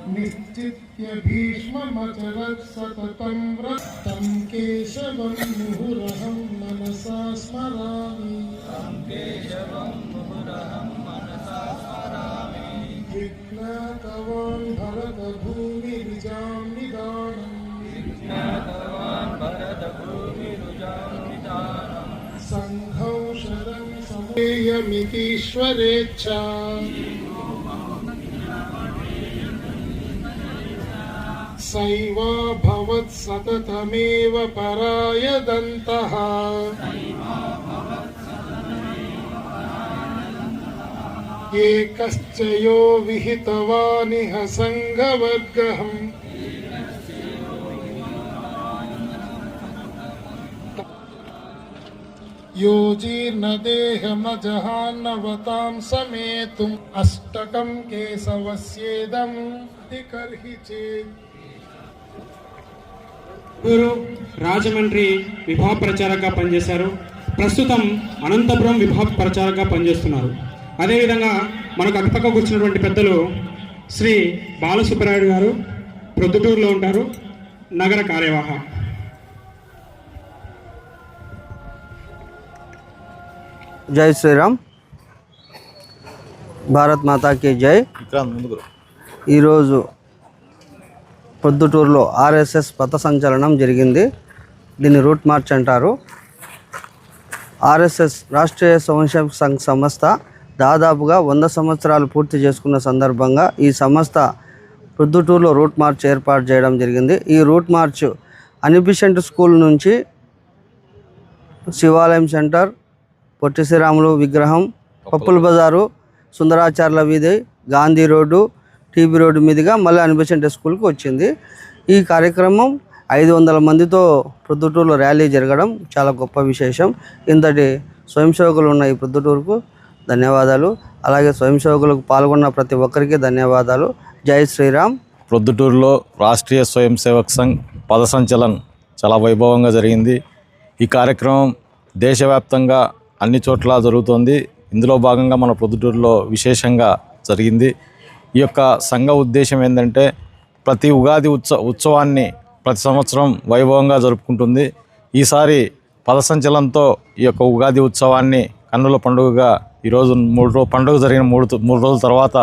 निश्चित्य भीष्ममचरत् सततं व्रतं केशवं मुहुरहं मनसा स्मरामि। विज्ञातवान् भरतभूमिरुजां निदानं संघौषधं समेयमितीश्वरेच्छा सैवा भवत् सततमेव परायदन्तः एकश्च यो विहितवानिह संघवर्गहम् यो जीर्णदेहमजहान्नवतां समेतुम् अष्टकं केशवस्येदं दिकर्हि चेत्। గురు రాజమండ్రి విభాగ ప్రచారకగా పనిచేశారు. ప్రస్తుతం అనంతపురం విభాగ ప్రచారకగా పనిచేస్తున్నారు. అదేవిధంగా మనకు అటుపక్క కూర్చున్నటువంటి పెద్దలు శ్రీ బాలసుబ్బరాయుడు గారు ప్రొద్దుటూరులో ఉంటారు, నగర కార్యవాహ. జై శ్రీరామ్, భారత్ మాతాకి జై. ఈరోజు పొద్దుటూరులో ఆర్ఎస్ఎస్ పథ సంచలనం జరిగింది. దీన్ని రూట్ మార్చ్ అంటారు. ఆర్ఎస్ఎస్ రాష్ట్రీయ స్వయంసేవక్ సంఘ్ సంస్థ దాదాపుగా 100 సంవత్సరాలు పూర్తి చేసుకున్న సందర్భంగా ఈ సంస్థ పొద్దుటూరులో రూట్ మార్చ్ ఏర్పాటు చేయడం జరిగింది. ఈ రూట్ మార్చ్ అనిబిసెంట్ స్కూల్ నుంచి శివాలయం సెంటర్, పొట్టి శ్రీరాములు విగ్రహం, పప్పుల బజారు, సుందరాచార్ల వీధి, గాంధీ రోడ్డు, టీబీ రోడ్డు మీదుగా మళ్ళీ అనిబిసెంట్ స్కూల్కి వచ్చింది. ఈ కార్యక్రమం 500 మందితో ప్రొద్దుటూరులో ర్యాలీ జరగడం చాలా గొప్ప విశేషం. ఇంతటి స్వయం సేవకులు ఉన్న ఈ ప్రొద్దుటూరుకు ధన్యవాదాలు. అలాగే స్వయం సేవకులకు పాల్గొన్న ప్రతి ఒక్కరికి ధన్యవాదాలు. జై శ్రీరామ్. ప్రొద్దుటూరులో రాష్ట్రీయ స్వయం సేవక్ సంఘ్ పథ సంచలనం చాలా వైభవంగా జరిగింది. ఈ కార్యక్రమం దేశవ్యాప్తంగా అన్ని చోట్ల జరుగుతోంది. ఇందులో భాగంగా మన ప్రొద్దుటూరులో విశేషంగా జరిగింది. ఈ యొక్క సంఘ ఉద్దేశం ఏంటంటే ప్రతి ఉగాది ఉత్సవాన్ని ప్రతి సంవత్సరం వైభవంగా జరుపుకుంటుంది. ఈసారి పథ సంచలనంతో ఈ యొక్క ఉగాది ఉత్సవాన్ని కన్నుల పండుగగా ఈరోజు పండుగ జరిగిన మూడు రోజుల తర్వాత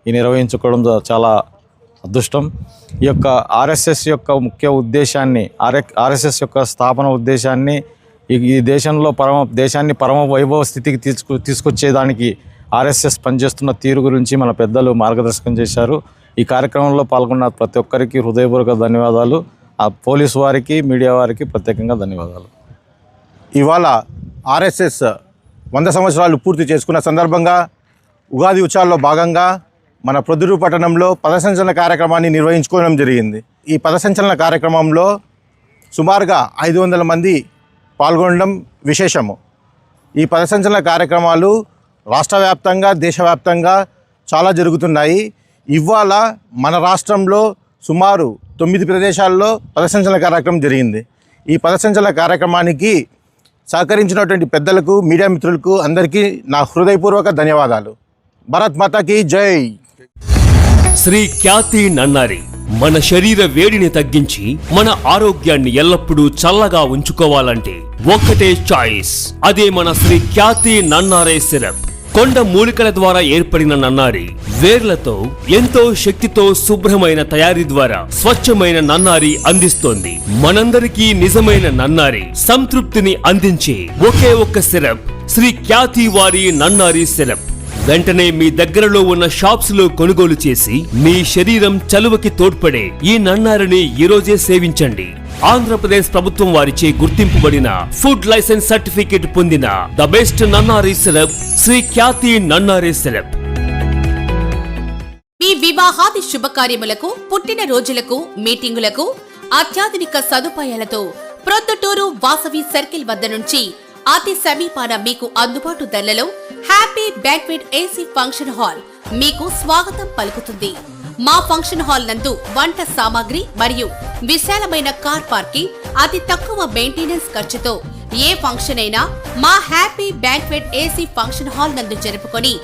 ఈ నిర్వహించుకోవడం చాలా అదృష్టం. ఈ యొక్క ఆర్ఎస్ఎస్ యొక్క ముఖ్య ఉద్దేశాన్ని, ఆర్ఎస్ఎస్ యొక్క స్థాపన ఉద్దేశాన్ని, ఈ దేశాన్ని పరమ వైభవ స్థితికి తీసుకొచ్చేదానికి ఆర్ఎస్ఎస్ పనిచేస్తున్న తీరు గురించి మన పెద్దలు మార్గదర్శకం చేశారు. ఈ కార్యక్రమంలో పాల్గొన్న ప్రతి ఒక్కరికి హృదయపూర్వక ధన్యవాదాలు. ఆ పోలీసు వారికి, మీడియా వారికి ప్రత్యేకంగా ధన్యవాదాలు. ఇవాళ ఆర్ఎస్ఎస్ 100 సంవత్సరాలు పూర్తి చేసుకున్న సందర్భంగా ఉగాది ఉత్సవాల్లో భాగంగా మన ప్రొద్దుటూరు పట్టణంలో పథ సంచలన కార్యక్రమాన్ని నిర్వహించుకోవడం జరిగింది. ఈ పథ సంచలన కార్యక్రమంలో సుమారుగా 500 మంది పాల్గొనడం విశేషము. ఈ పథ సంచలన కార్యక్రమాలు రాష్ట్ర వ్యాప్తంగా, దేశవ్యాప్తంగా చాలా జరుగుతున్నాయి. ఇవాళ మన రాష్ట్రంలో సుమారు 9 ప్రదేశాల్లో పథసంచలన కార్యక్రమం జరిగింది. ఈ పథసంచలన కార్యక్రమానికి సహకరించినటువంటి పెద్దలకు, మీడియా మిత్రులకు అందరికీ నా హృదయపూర్వక ధన్యవాదాలు. భారత్ మాతాకి జై. శ్రీ ఖ్యాతి నన్నారి మన శరీర వేడిని తగ్గించి మన ఆరోగ్యాన్ని ఎల్లప్పుడూ చల్లగా ఉంచుకోవాలంటే ఒక్కటే చాయిస్, అదే మన శ్రీ ఖ్యాతి నన్నారే సిరప్. కొండ మూలికల ద్వారా ఏర్పడిన నన్నారి వేర్లతో ఎంతో శక్తితో శుభ్రమైన తయారీ ద్వారా స్వచ్ఛమైన నన్నారి అందిస్తోంది. మనందరికీ నిజమైన నన్నారి సంతృప్తిని అందించే ఒకే ఒక్క సిరప్ శ్రీ ఖ్యాతి వారి నన్నారి సిరప్. వెంటనే మీ దగ్గరలో ఉన్న షాప్స్ లో కొనుగోలు చేసి మీ శరీరం చలువకి తోడ్పడే ఈ నన్నారిని ఈరోజే సేవించండి. ఆంధ్రప్రదేశ్ ప్రభుత్వం వారిచే గుర్తింపబడిన ఫుడ్ లైసెన్స్ సర్టిఫికేట్ పొందిన the best nannari syrup Sri Khyathi Nannari syrup. మీ వివాహాది శుభకార్యములకు, పుట్టిన రోజులకు, మీటింగులకు అత్యాధునిక సదుపాయాలతో ప్రొద్దుటూరు వాసవి సర్కిల్ వద్ద నుంచి అతి సమీపాన మీకు అందుబాటు ధరలలో happy banquet AC function hall మీకు స్వాగతం పలుకుతుంది. మా ఫంక్షన్ హాల్ నందు వంట సామాగ్రి మరియు విశాలమైన కార్ పార్కింగ్, అతి తక్కువ మెయింటెనెన్స్ ఖర్చుతో ఏ ఫంక్షన్ అయినా మా happy banquet AC function hall నందు జరుపుకొని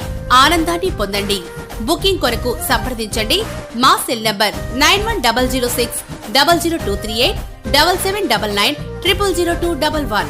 ఆనందాన్ని పొందండి. బుకింగ్ కొరకు సంప్రదించండి. మా సెల్ నంబర్ 9100600238 7799 000211.